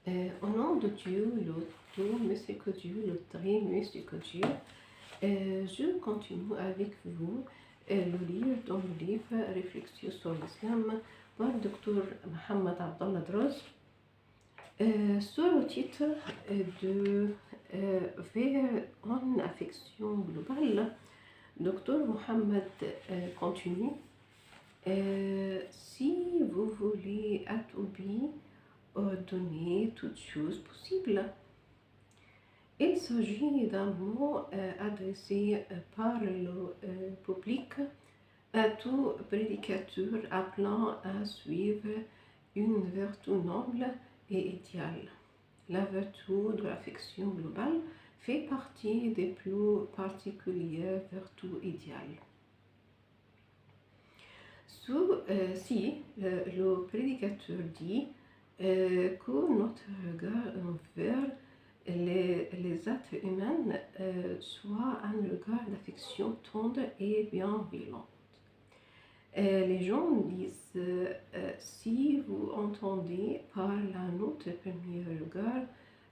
Au nom de Dieu, le tout miséricordieux, le très miséricordieux, je continue avec vous le lire dans le livre Réflexions sur l'islam par le Dr Mohamed Abdallah Draz sur le titre de Vers une affection globale. Dr Mohamed continue. Si vous voulez à tout bien ordonner toutes choses possibles, il s'agit d'un mot adressé par le public à tout prédicateur appelant à suivre une vertu noble et idéale. La vertu de l'affection globale fait partie des plus particulières vertus idéales. Si le prédicateur dit que notre regard envers les êtres humains soit un regard d'affection tendre et bienveillante. Les gens disent si vous entendez par là notre premier regard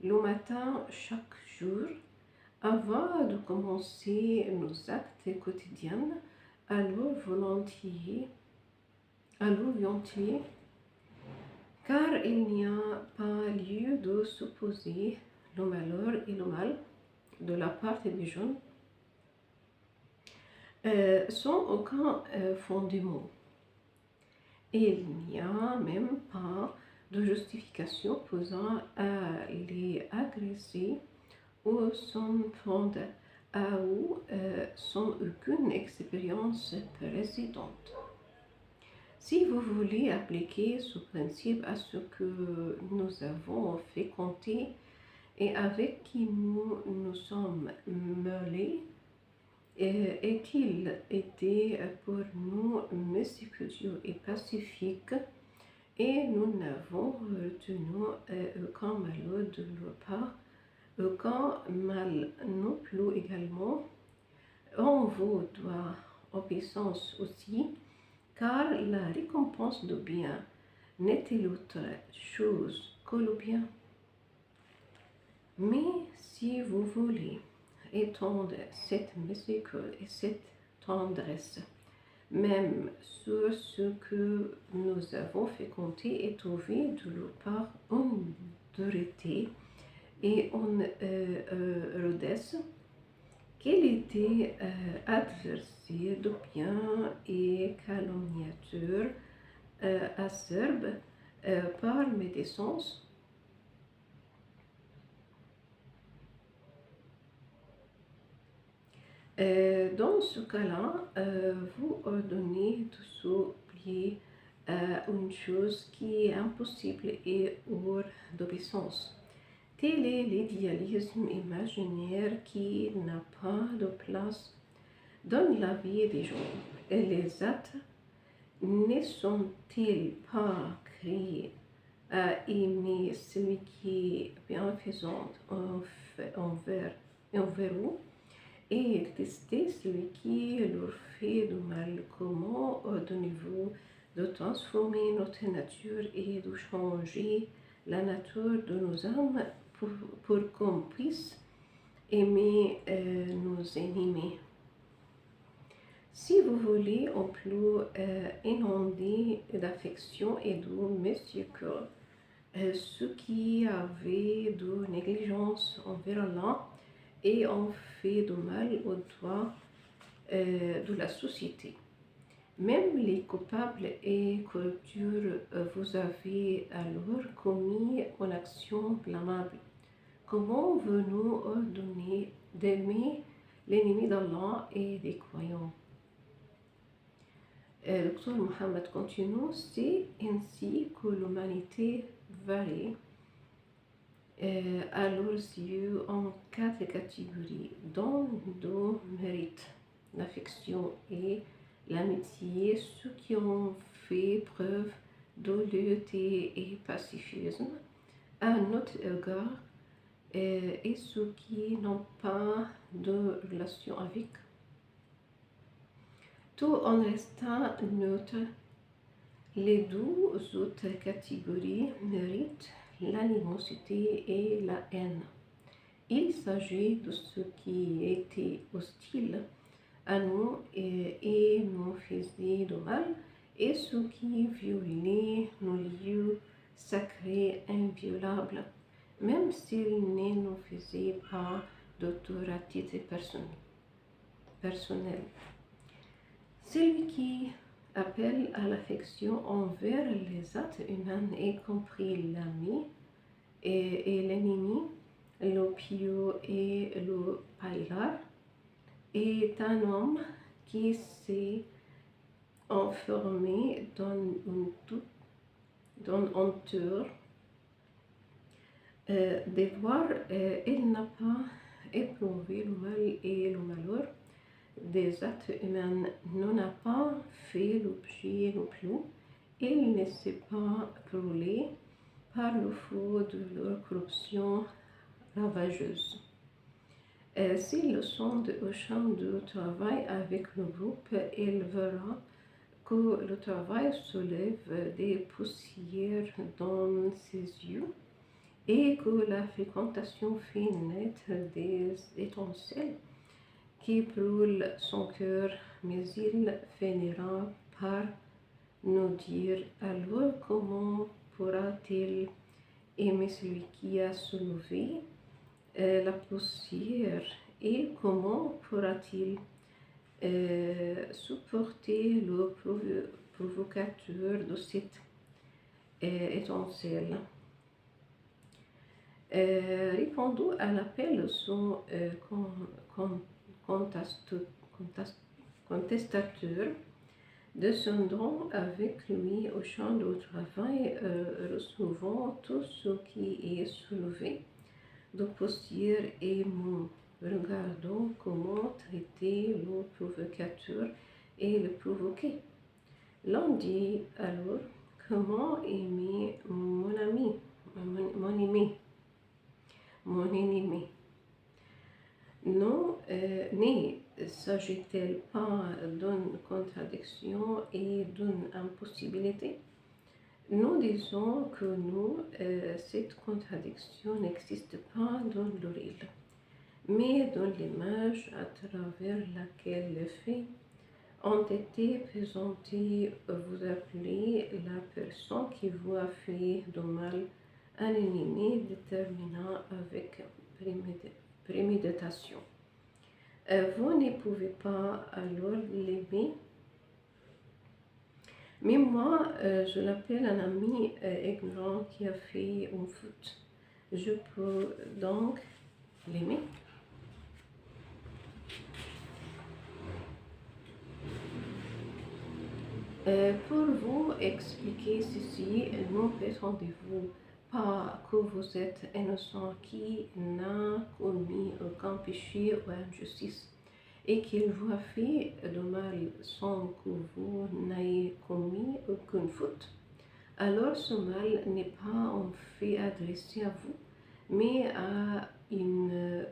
le matin chaque jour, avant de commencer nos actes quotidiens, alors volontiers, car il n'y a pas lieu de supposer le malheur et le mal de la part des gens sans aucun fondement. Il n'y a même pas de justification posant à les agresser ou sans fondement ou sans aucune expérience précédente. Si vous voulez appliquer ce principe à ce que nous avons fréquenté et avec qui nous nous sommes mêlés, et qu'il était pour nous miséricordieux et pacifique, et nous n'avons retenu aucun malheur de leur part, aucun mal non plus également, on vous doit obéissance aussi, car la récompense du bien n'est-elle autre chose que le bien. Mais si vous voulez étendre cette miséricorde et cette tendresse, même sur ce que nous avons fréquenté et trouvé de leur part une dureté et une rudesse, qu'il était adversaire de bien et calomniateur, acerbe par médisance, dans ce cas-là, vous ordonnez de s'oublier une chose qui est impossible et hors d'obéissance. Tel est l'idéalisme imaginaire qui n'a pas de place dans la vie des gens. Et les êtres ne sont-ils pas créés à aimer celui qui est bienfaisant envers eux et détester celui qui leur fait du mal? Comment ordonnez-vous de transformer notre nature et de changer la nature de nos âmes pour qu'on puisse aimer nos ennemis? Si vous voulez en plus inonder d'affection et de miséricorde ceux qui avaient de négligence envers Allah et ont fait du mal aux droits de la société, même les coupables et corrupteurs, vous avez alors commis une action blâmable. Comment vous-nous ordonner d'aimer l'ennemi d'Allah et des croyants? Le Dr Mohammed continue, c'est ainsi que l'humanité varie à leurs yeux en 4 catégories, dont deux méritent l'affection et l'amitié, ceux qui ont fait preuve de loyauté et pacifisme à notre égard, et ceux qui n'ont pas de relation avec. Tout en restant neutre, les deux autres catégories méritent l'animosité et la haine. Il s'agit de ce qui était hostile à nous et nous faisait du mal, et ce qui violait nos lieux sacrés inviolables, même s'il ne nous faisait pas d'autorité personnelle. Celui qui appelle à l'affection envers les êtres humains, y compris l'ami et l'ennemi, le pieux et le païlar, est un homme qui s'est enfermé dans une honteur devoir. Il n'a pas éprouvé le mal et le malheur des êtres humains, n'a pas fait l'objet non plus. Il ne s'est pas brûlé par le feu de leur corruption ravageuse. S'ils sont au champ de travail avec le groupe, il verra que le travail soulève des poussières dans ses yeux et que la fréquentation fait naître des étincelles qui brûlent son cœur, mais il finira par nous dire: alors comment pourra-t-il aimer celui qui a soulevé la poussière, et comment pourra-t-il supporter le provocateur de cette étincelle? Répondons à l'appel son contestateur, descendons avec lui au champ de travail, recevons tout ce qui est soulevé de poussière et nous regardons comment traiter le provocateur et le provoqué. L'on dit alors: comment aimer mon ami, mon ennemi? Non, ne s'agit-il pas d'une contradiction et d'une impossibilité? Nous disons que cette contradiction n'existe pas dans le réel, mais dans l'image à travers laquelle les faits ont été présentés. Vous appelez la personne qui vous a fait du mal un ennemi déterminant avec préméditation. Vous ne pouvez pas alors l'aimer. Mais moi, je l'appelle un ami ignorant qui a fait une faute. Je peux donc l'aimer? Pour vous expliquer ceci, ne prétendez-vous pas que vous êtes innocent, qui n'a commis aucun péché ou injustice, et qu'il vous a fait de mal sans que vous n'ayez commis aucune faute? Alors ce mal n'est pas en fait adressé à vous, mais à une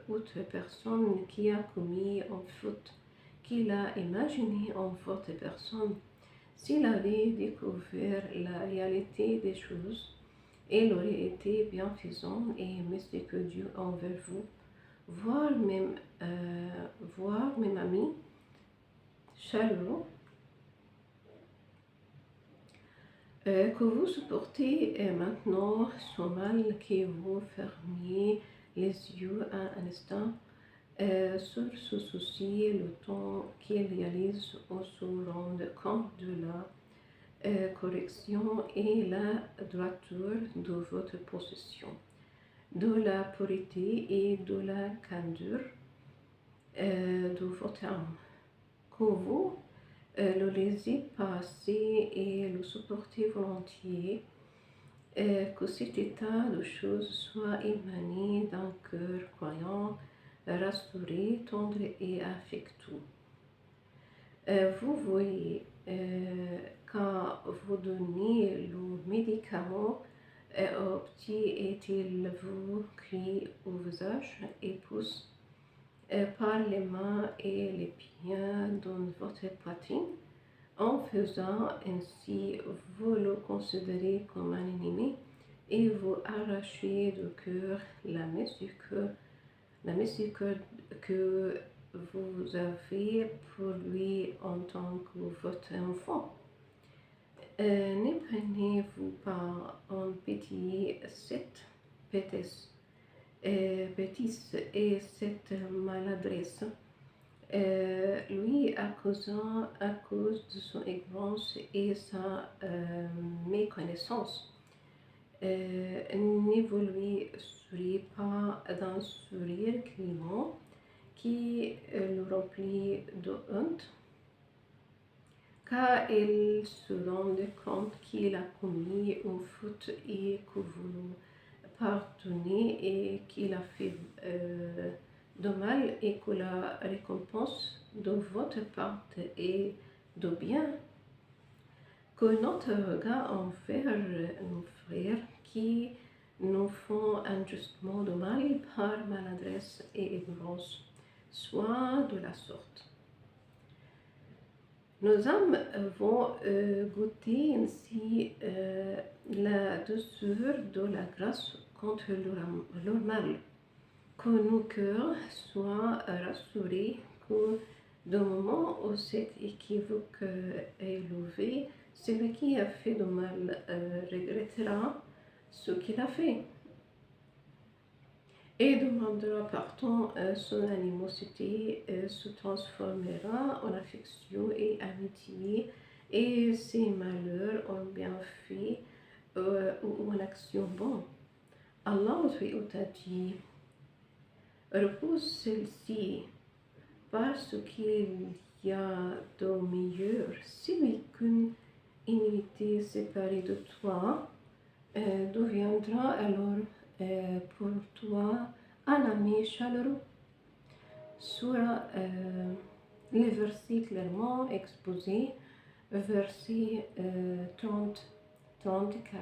autre personne qui a commis une faute, qu'il a imaginé en votre personne. S'il avait découvert la réalité des choses, il aurait été bienfaisant et miséricordieux envers vous, voire même ami chaleureux, que vous supportez maintenant ce mal, qui vous fermiez les yeux un instant sur ce souci, le temps qu'il réalise ou se rende compte de la correction et la droiture de votre position, de la pureté et de la candeur de votre âme, que vous le laissez passer et le supportez volontiers, que cet état de choses soit émané d'un cœur croyant, rassuré, tendre et affectueux. Vous voyez, quand vous donnez le médicament au petit, et-il vous crie au visage et pousse par les mains et les pieds dans votre poitrine? En faisant ainsi, vous le considérez comme un ennemi et vous arrachez de cœur la miséricorde, la miséricorde que vous avez pour lui en tant que votre enfant. Ne prenez-vous pas en pitié cette bêtise, et cette maladresse, lui à cause de son ignorance et sa méconnaissance. Ne vous lui souriez pas d'un sourire clivant qui le remplit de honte, car il se rend compte qu'il a commis une faute et que vous le pardonnez et qu'il a fait de mal et que la récompense de votre part est de bien. Que notre regard envers nos frères qui nous font injustement de mal par maladresse et ignorance soit de la sorte. Nos âmes vont goûter ainsi la douceur de la grâce contre leur mal. Que nos cœurs soient rassurés que du moment où cet équivoque est levé, celui qui a fait de mal regrettera ce qu'il a fait et demandera pardon. Son animosité se transformera en affection et amitié, et ses malheurs en bienfait ou en action bonne. Allah a dit: repousse celle-ci parce qu'il y a de meilleur. Si qu'une immunité séparée de toi deviendra alors pour toi un ami chaleureux. Sur les versets clairement exposés, verset 30-34.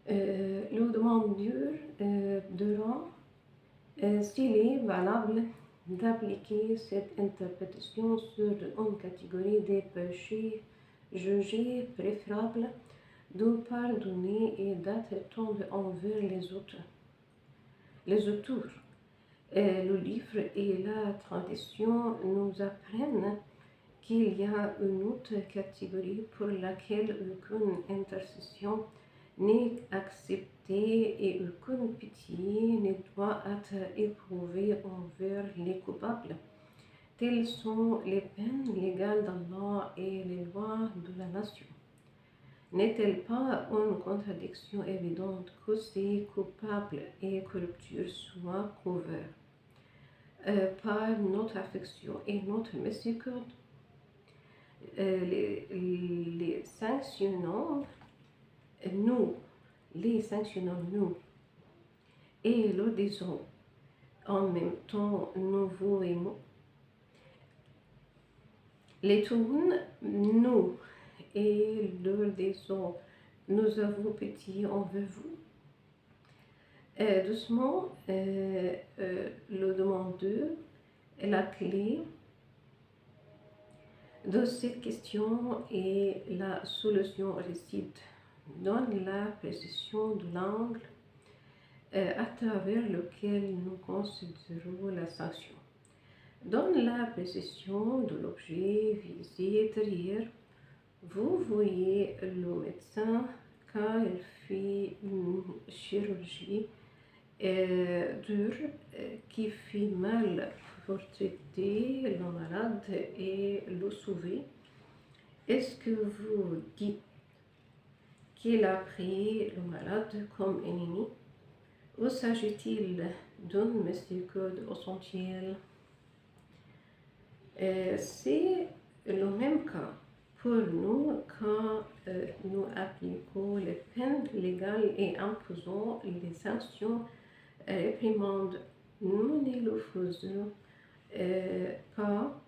Le demandeur de rang, s'il est valable d'appliquer cette interprétation sur une catégorie des péchés jugés préférables de pardonner et d'être tendre envers les autres. Le livre et la tradition nous apprennent qu'il y a une autre catégorie pour laquelle aucune intercession n'est acceptée et aucune pitié ne doit être éprouvée envers les coupables. Telles sont les peines légales d'Allah et les lois de la nation. N'est-elle pas une contradiction évidente que ces coupables et corrupteurs soient couverts par notre affection et notre miséricorde, les sanctionnons nous, et leur disons en même temps nous vous aimons. Les tournent nous et leur disons nous avons pitié envers vous. Doucement, le demandeur est la clé de cette question et la solution réside dans la précision de l'angle à travers lequel nous considérons la sanction. Dans la précision de l'objet visé derrière, vous voyez le médecin quand il fait une chirurgie dure qui fait mal pour traiter le malade et le sauver. Est-ce que vous dites qu'il a pris le malade comme ennemi, ou s'agit-il d'une miséricorde essentielle? C'est le même cas pour nous quand nous appliquons les peines légales et imposons les sanctions réprimandes. Nous ne le faisons pas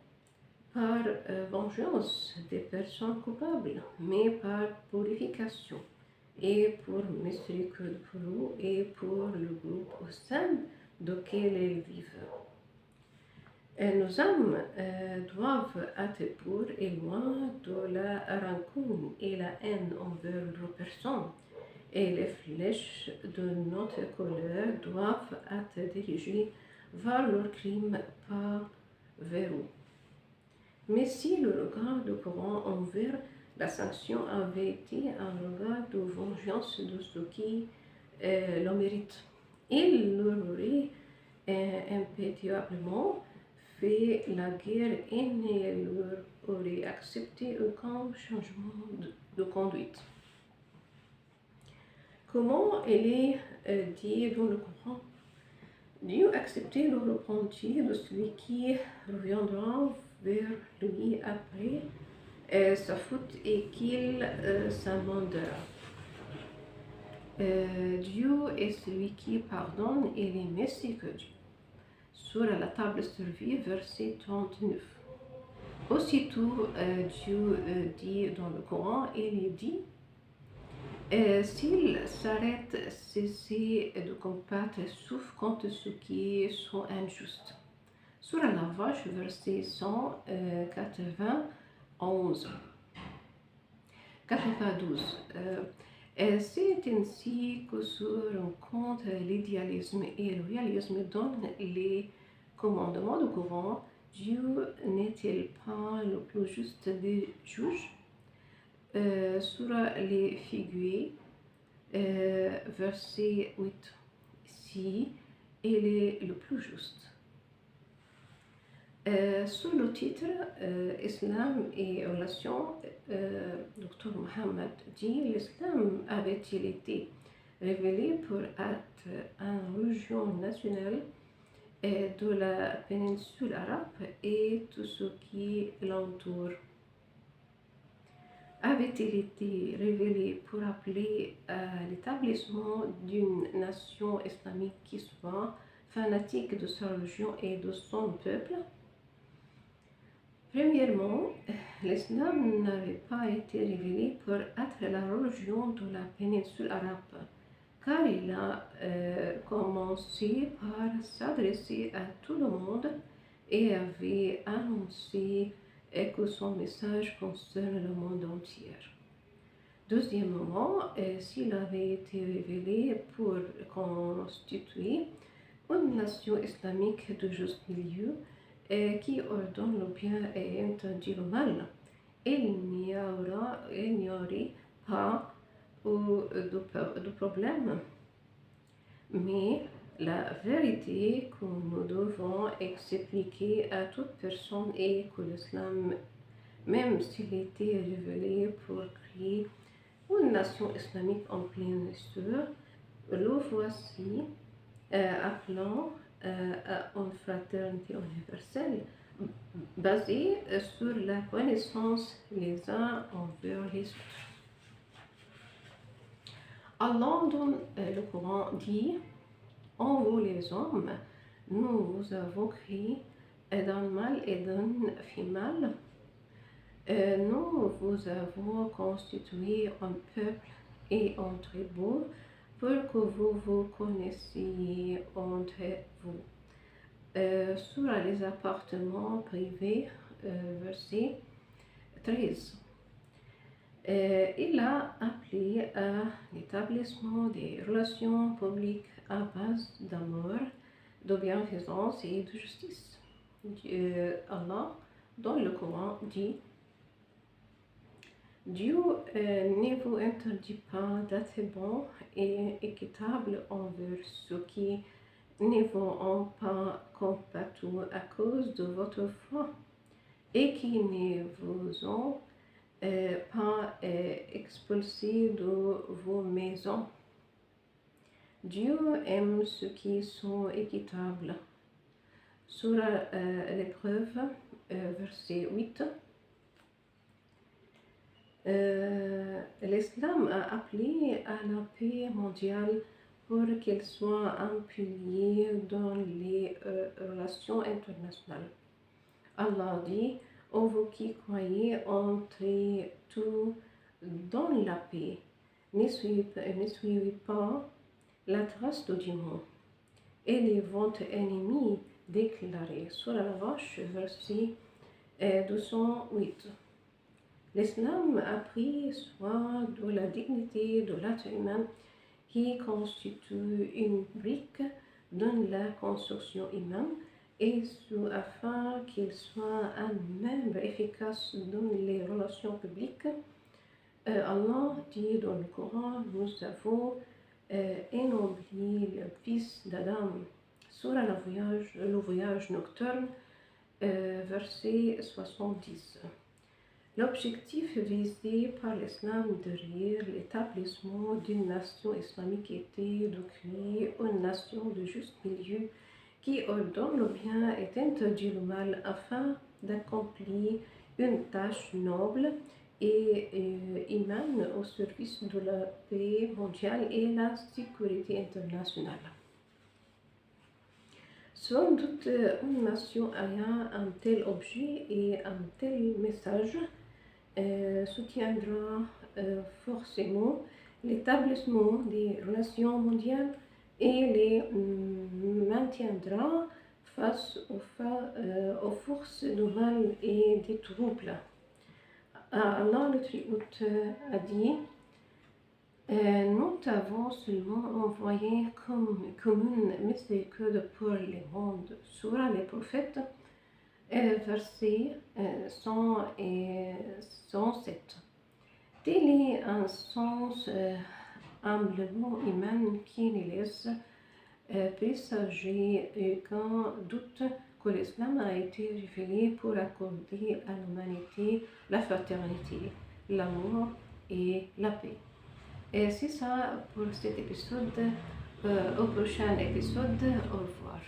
par vengeance des personnes coupables, mais par purification et pour miséricorde pour eux et pour le groupe au sein duquel ils vivent. Nos âmes doivent être pures et loin de la rancune et la haine envers leurs personnes. et les flèches de notre colère doivent être dirigées vers leur crime, pas vers eux. Mais si le regard du Coran envers la sanction avait été un regard de vengeance de ceux qui le méritent, il leur aurait impétueusement fait la guerre et ne leur aurait accepté aucun changement de conduite. Comment il est dit dans le Coran? Dieu acceptait le repentir de celui qui reviendra vers lui après sa faute et qu'il s'amendera. Dieu est celui qui pardonne et les miséricordieux. Sur la table servie, verset 39. Aussitôt, Dieu dit dans le Coran, il dit s'il s'arrête, cessez de combattre sauf contre ceux qui sont injustes. Sur la vache, verset 191. 92. C'est ainsi que se rencontrent l'idéalisme et le réalisme dans les commandements du Coran. Dieu n'est-il pas le plus juste des juges? Sur les figuiers, verset 8. Si il est le plus juste. Sur le titre Islam et relations, Dr Mohammed dit l'islam avait-il été révélé pour être une religion nationale de la péninsule arabe et tout ce qui l'entoure? Avait-il été révélé pour appeler à l'établissement d'une nation islamique qui soit fanatique de sa religion et de son peuple? Premièrement, l'islam n'avait pas été révélé pour être la religion de la péninsule arabe, car il a commencé par s'adresser à tout le monde et avait annoncé que son message concerne le monde entier. Deuxièmement, s'il avait été révélé pour constituer une nation islamique de juste milieu qui ordonne le bien et interdit le mal, il n'y aurait pas de problème. Mais la vérité que nous devons expliquer à toute personne est que l'islam, même s'il était révélé pour créer une nation islamique en plein essor, le voici appelant à une fraternité universelle basée sur la connaissance les uns envers les autres. Allah dans le Coran dit: en vous les hommes, nous vous avons créés d'un mâle et d'une femelle. Nous vous avons constitué un peuple et un tribu pour que vous vous connaissiez entre vous. Sur les appartements privés, verset 13. Il a appelé à l'établissement des relations publiques à base d'amour, de bienfaisance et de justice. Allah, dans le Coran, dit: Dieu ne vous interdit pas d'être bon et équitable envers ceux qui ne vous ont pas combattu à cause de votre foi et qui ne vous ont pas expulsé de vos maisons. Dieu aime ceux qui sont équitables. Sur l'épreuve, verset 8. L'islam a appelé à la paix mondiale pour qu'elle soit un pilier dans les relations internationales. Allah dit: ô vous qui croyez, entrez tout dans la paix. Ne suivez pas la trace de démons. Elle est votre ennemi déclaré. Sur la vache, verset 208. L'islam a pris soin de la dignité de l'être humain qui constitue une brique dans la construction humaine et ce afin qu'il soit un membre efficace dans les relations publiques. Allah dit dans le Coran, nous avons énobli le fils d'Adam. Sur le voyage nocturne, verset 70. L'objectif visé par l'islam derrière l'établissement d'une nation islamique était de créer une nation de juste milieu qui ordonne le bien et interdit le mal afin d'accomplir une tâche noble et humaine au service de la paix mondiale et la sécurité internationale. Sans doute, une nation ayant un tel objet et un tel message soutiendra forcément l'établissement des relations mondiales et les maintiendra face aux forces du mal et des troubles. Allah le Très-Haut a dit nous t'avons seulement envoyé comme une miséricorde pour les mondes. Surah les prophètes, verset 100 et 107. Tel est un sens humblement humain qui ne laisse présager aucun doute que l'islam a été révélé pour accorder à l'humanité la fraternité, l'amour et la paix. Et c'est ça pour cet épisode. Au prochain épisode, au revoir.